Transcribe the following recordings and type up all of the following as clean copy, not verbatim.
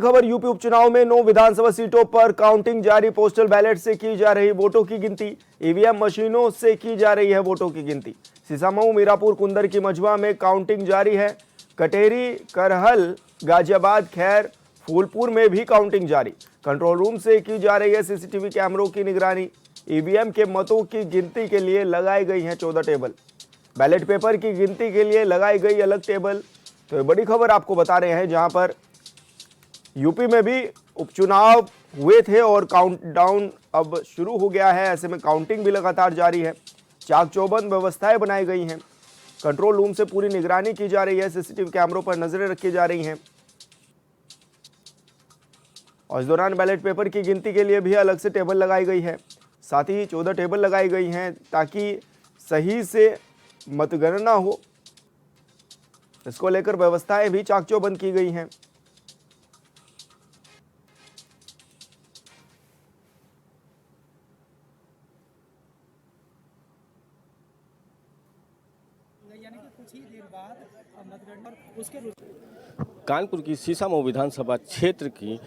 खबर यूपी उपचुनाव में 9 विधानसभा सीटों पर काउंटिंग जारी। पोस्टल बैलेट से की जा रही वोटों की गिनती, ईवीएम मशीनों से की जा रही है वोटों की गिनती। सीसामऊ, मीरापुर, कुंदर की मझवा में काउंटिंग जारी है। कटेरी, करहल, गाजियाबाद, खैर, फूलपुर में भी काउंटिंग जारी। कंट्रोल रूम से की जा रही है सीसीटीवी कैमरों की निगरानी। ईवीएम के मतों की गिनती के लिए लगाई गई हैं 14 टेबल। बैलेट पेपर की गिनती के लिए लगाई गई अलग टेबल। तो ये बड़ी खबर आपको बता रहे हैं, जहां पर यूपी में भी उपचुनाव हुए थे और काउंटडाउन अब शुरू हो गया है। ऐसे में काउंटिंग भी लगातार जारी है। चाक चौबंद व्यवस्थाएं बनाई गई हैं। कंट्रोल रूम से पूरी निगरानी की जा रही है। सीसीटीवी कैमरों पर नजरें रखी जा रही हैं और इस दौरान बैलेट पेपर की गिनती के लिए भी अलग से टेबल लगाई गई है। साथ ही 14 टेबल लगाई गई हैं ताकि सही से मतगणना हो। इसको लेकर व्यवस्थाएं भी चाक चौबंद की गई हैं। यानी कि कुछ ही देर बाद मतगणना उसके कानपुर की सीसामऊ विधानसभा क्षेत्र की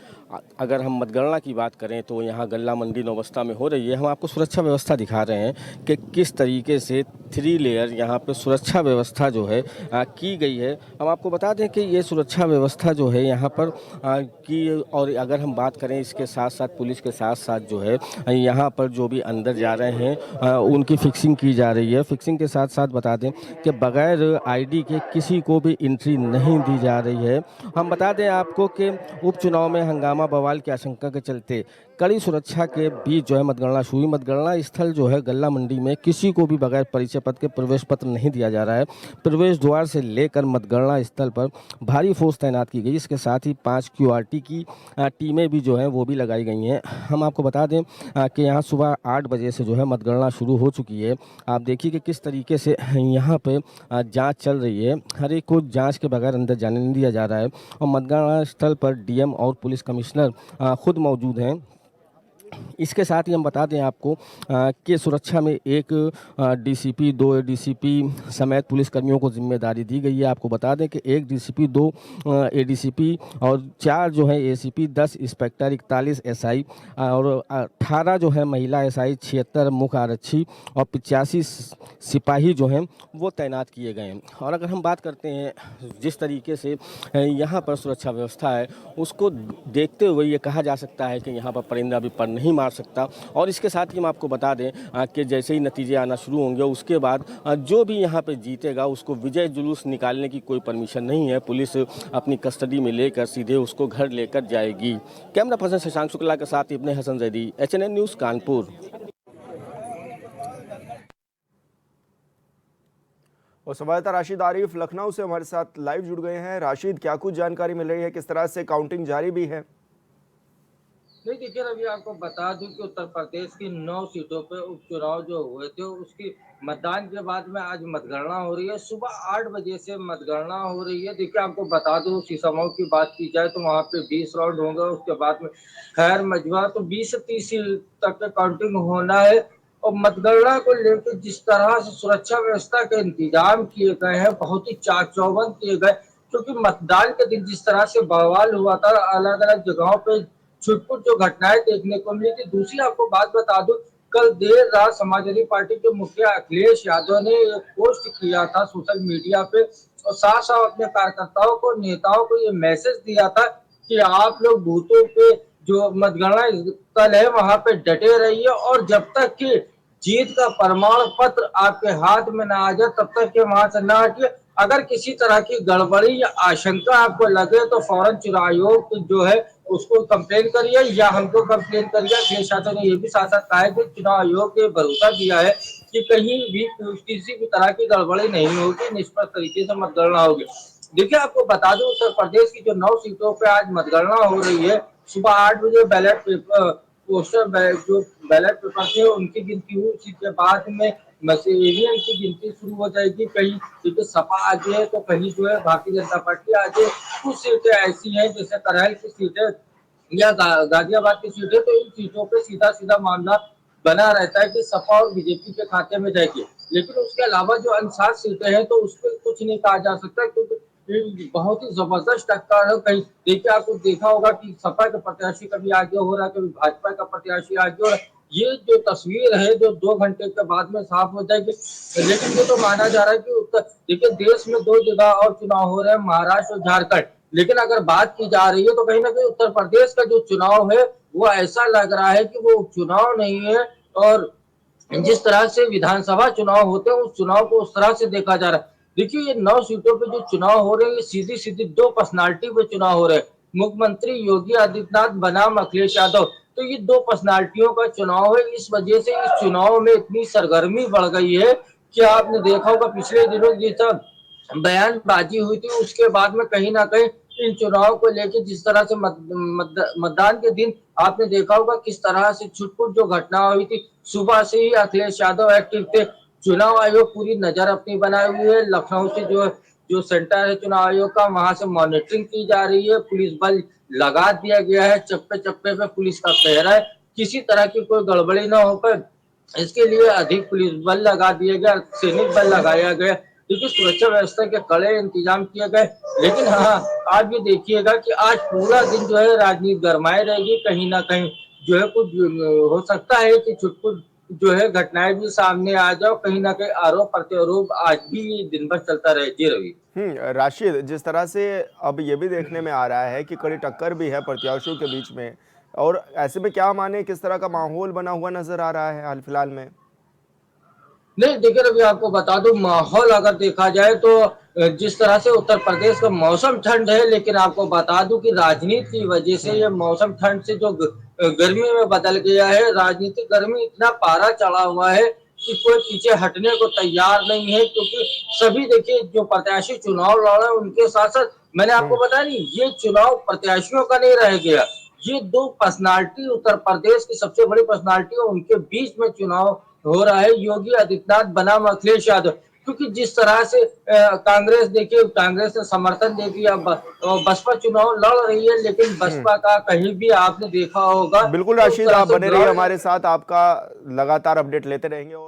अगर हम मतगणना की बात करें तो यहाँ गल्ला मंडी नौबस्ता में हो रही है। हम आपको सुरक्षा व्यवस्था दिखा रहे हैं कि किस तरीके से 3 लेयर यहाँ पे सुरक्षा व्यवस्था जो है की गई है। हम आपको बता दें कि ये सुरक्षा व्यवस्था जो है यहाँ पर की, और अगर हम बात करें इसके साथ साथ पुलिस के साथ साथ जो है यहाँ पर जो भी अंदर जा रहे हैं उनकी फिक्सिंग की जा रही है। फिक्सिंग के साथ साथ बता दें कि बगैर ID के किसी को भी एंट्री नहीं दी जा रही है। हम बता दें आपको कि उपचुनाव में हंगामा बवाल की आशंका के चलते कड़ी सुरक्षा के बीच जो है मतगणना शुरू। मतगणना स्थल जो है गल्ला मंडी में किसी को भी बगैर परिचय पत्र के प्रवेश पत्र नहीं दिया जा रहा है। प्रवेश द्वार से लेकर मतगणना स्थल पर भारी फोर्स तैनात की गई। इसके साथ ही 5 QRT की टीमें भी जो हैं वो भी लगाई गई हैं। हम आपको बता दें कि यहाँ सुबह 8 बजे से जो है मतगणना शुरू हो चुकी है। आप देखिए कि किस तरीके से यहाँ पे जाँच चल रही है। हर एक को जाँच के बगैर अंदर जाने नहीं दिया जा रहा है और मतगणना स्थल पर DM और पुलिस कमिश्नर खुद मौजूद हैं। इसके साथ ही हम बता दें आपको कि सुरक्षा में एक DCP, 2 ADCP समेत पुलिसकर्मियों को जिम्मेदारी दी गई है। आपको बता दें कि 1 DCP, 2 ADCP और 4 जो है ACP, 10 इंस्पेक्टर, 41 SI और 18 जो है महिला SI, 76 मुख्य आरक्षी और 85 सिपाही जो हैं वो तैनात किए गए हैं। और अगर हम बात करते हैं जिस तरीके से यहाँ पर सुरक्षा व्यवस्था है उसको देखते हुए ये कहा जा सकता है कि यहाँ पर परिंदा भी पर नहीं मार सकता। और इसके साथ ही हम आपको बता दें कि जैसे ही नतीजे आना शुरू होंगे उसके बाद जो भी यहाँ पे जीतेगा उसको विजय जुलूस निकालने की कोई परमिशन नहीं है। पुलिस अपनी कस्टडी में लेकर सीधे उसको घर लेकर जाएगी। कैमरा पर्सन शशांक शुक्ला के साथ इब्ने हसन जैदी, HNN न्यूज़, कानपुर। और संवाददाता राशिद आरिफ लखनऊ से हमारे साथ लाइव जुड़ गए हैं। राशिद, क्या कुछ जानकारी मिल रही है, किस तरह से काउंटिंग जारी भी है? नहीं, देखिए अभी आपको बता दूं कि उत्तर प्रदेश की 9 सीटों पे उपचुनाव जो हुए थे उसकी मतदान के बाद में आज मतगणना हो रही है। सुबह 8 बजे से मतगणना हो रही है। देखिए आपको बता दूं सीसामऊ की बात की जाए तो वहाँ पे 20 राउंड होंगे। उसके बाद में खैर मजवा तो 20 से 30 तक काउंटिंग होना है। और मतगणना को लेकर जिस तरह से सुरक्षा व्यवस्था के इंतजाम किए गए हैं बहुत ही चाक चौबंद किए गए, क्योंकि मतदान के दिन जिस तरह से बवाल हुआ था अलग अलग जगहों पे छुटपुट जो घटनाएं देखने को मिली थी। दूसरी आपको बात बता दूं, कल देर रात समाजवादी पार्टी के मुखिया अखिलेश यादव ने एक पोस्ट किया था सोशल मीडिया पे और साथ साथ अपने कार्यकर्ताओं को, नेताओं को ये मैसेज दिया था कि आप लोग बूथों पे जो मतगणना स्थल है वहां पे डटे रहिए और जब तक कि जीत का प्रमाण पत्र आपके हाथ में ना आ जाए तब तक के वहां से ना हटिए। अगर किसी तरह की गड़बड़ी या आशंका आपको लगे तो फौरन चुनाव आयोग जो है उसको कंप्लेन करिए या हमको कंप्लेन करिए। अखिलेश यादव ने यह भी साथ साथ कहा है कि चुनाव आयोग ने भरोसा दिया है कि कहीं भी किसी भी तरह की गड़बड़ी नहीं होगी, निष्पक्ष तरीके से मतगणना होगी। देखिए आपको बता दूं उत्तर प्रदेश की जो 9 सीटों पे आज मतगणना हो रही है, सुबह 8 बजे बैलेट पेपर जो बैलेट पेपर थे उनकी गिनती हुई। उसी के बाद में ईवीएम की गिनती शुरू हो जाएगी। कहीं क्योंकि सपा आ जाए तो कहीं जो है भारतीय जनता पार्टी आ जाए। कुछ सीटें ऐसी हैं जैसे करहल की सीटें या गाजियाबाद की सीटें, तो इन सीटों पे सीधा सीधा मामला बना रहता है कि सपा और बीजेपी के खाते में जाएगी। लेकिन उसके अलावा जो अन्य 7 सीटें हैं तो उस पर कुछ नहीं कहा जा सकता, क्योंकि बहुत ही जबरदस्त टक्कर है। कहीं देखिए, आपको देखा होगा कि सपा का प्रत्याशी कभी आगे हो रहा है, कभी भाजपा का प्रत्याशी आगे हो रहा है। ये जो तस्वीर है जो 2 घंटे के बाद में साफ हो जाएगी। लेकिन ये तो माना जा रहा है कि उत्तर देखिए, देश में 2 जगह और चुनाव हो रहे हैं, महाराष्ट्र और झारखंड। लेकिन अगर बात की जा रही है तो कहीं ना कहीं उत्तर प्रदेश का जो चुनाव है वो ऐसा लग रहा है कि वो चुनाव नहीं है। और जिस तरह से विधानसभा चुनाव होते हैं उस चुनाव को उस तरह से देखा जा रहा है। देखिए, ये 9 सीटों पे जो चुनाव हो रहे हैं, ये सीधी सीधी 2 पर्सनालिटी पे चुनाव हो रहे हैं। मुख्यमंत्री योगी आदित्यनाथ बनाम अखिलेश यादव। तो ये 2 पर्सनालिटियों का चुनाव है। इस वजह से इस चुनाव में इतनी सरगर्मी बढ़ गई है कि आपने देखा होगा पिछले दिनों ये सब बयानबाजी हुई थी, उसके बाद में कहीं ना कहीं इन चुनाव को लेकर जिस तरह से मतदान के दिन आपने देखा होगा किस तरह से छुटपुट जो घटना हुई थी। सुबह से ही अखिलेश यादव एक्टिव थे। चुनाव आयोग पूरी नजर अपनी बनाई हुई है। लखनऊ से जो जो सेंटर है चुनाव आयोग का, वहां से मॉनिटरिंग की जा रही है। पुलिस बल लगा दिया गया है, चप्पे चप्पे पे पुलिस का पहरा है। किसी तरह की कोई गड़बड़ी ना हो पाए इसके लिए अधिक पुलिस बल लगा दिया गया, सैनिक बल लगाया गया। देखिए, सुरक्षा व्यवस्था के कड़े इंतजाम किए गए। लेकिन हाँ, आप ये देखिएगा कि आज पूरा दिन जो है राजनीति गरमाई रहेगी। कहीं ना कहीं जो है कुछ हो सकता है कि छुटपुट जो है घटनाएं भी सामने आ जाओ। कहीं ना कहीं आरोप प्रत्यारोप आज भी दिन भर चलता रहे। जी रवि। राशिद, जिस तरह से अब ये भी देखने में आ रहा है कि कड़ी टक्कर भी है प्रत्याशियों के बीच में, और ऐसे में क्या माने किस तरह का माहौल बना हुआ नजर आ रहा है हाल फिलहाल में? नहीं, देखिए अभी आपको बता दूं, माहौल अगर देखा जाए तो जिस तरह से उत्तर प्रदेश का मौसम ठंड है, लेकिन आपको बता दूं कि राजनीति की वजह से ये मौसम ठंड से जो गर्मी में बदल गया है। राजनीतिक गर्मी इतना पारा चढ़ा हुआ है कि कोई पीछे हटने को तैयार नहीं है। क्योंकि सभी देखिए जो प्रत्याशी चुनाव लड़ रहे हैं उनके साथ साथ मैंने आपको बताया नहीं, ये चुनाव प्रत्याशियों का नहीं रह गया। ये 2 पर्सनालिटी उत्तर प्रदेश की सबसे बड़ी पर्सनालिटी है, उनके बीच में चुनाव हो रहा है। योगी आदित्यनाथ बनाम अखिलेश यादव। क्योंकि जिस तरह से कांग्रेस देखिए, कांग्रेस ने समर्थन दे दिया, बसपा चुनाव लड़ रही है, लेकिन बसपा का कहीं भी आपने देखा होगा बिल्कुल कि उस राशिद, तरह आप से बने रहिए ब्रॉड हमारे साथ, आपका लगातार अपडेट लेते रहेंगे।